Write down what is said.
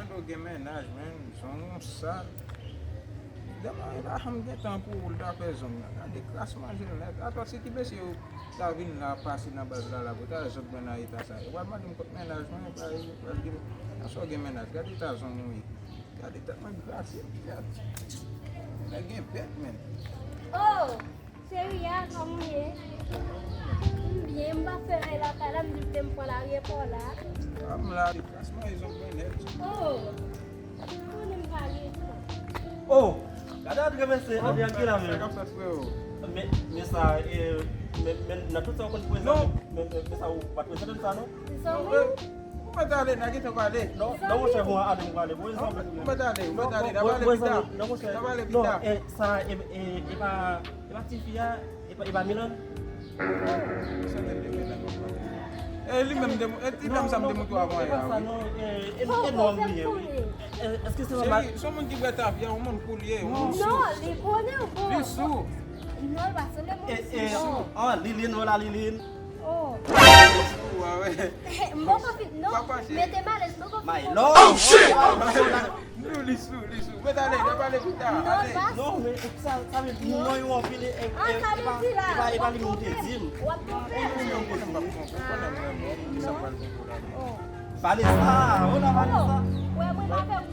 do gen menaj men, son sal. Demain la ham gen tan pou da fe zon la. De klas manje net. Ato si ki besi yo ta vin la pasi na baz la bota sok ben na ita sa. Wa ma dim kot menaj men pa dim. So gen menaj gadi ta zon wi. Gadi ta man grasi. La gen pet men. Oh, sérieux, comme bien, m'a fait la calme du tempo la pour là. Am la di klas man zon ben net. Oh, on aime pas les Oh, kada tu kemese ada yang kira Sa kap sa fwe yo. Mesa na tu sa kon puesa mesa pat puesa tu sa no Umatale na kita kwa le. no mo se ho ada mo kale boy sa Umatale da vale pita. no mo se Da vale no pita. sa iba tifia iba milan Li même dem itam sam dem to avant ya. no no lié est-ce que c'est mal So mon ki beta ya mon poulier. Non, les bonnets au bon. Li sou. Non, parce que les bonnets. oh lilin wala lilin Oh. Wa we. Mon copine, non. Papa, c'est- Mettez mal les copine. my no oh shit Li sou. Umatale da vale pita. Non, pas. no mais ça veut dire no yo pili Ah, ça veut dire là. iba limite zim Ou à ton père. Oh. Vale ça, on a vale ça. Ouais, moi, ma femme,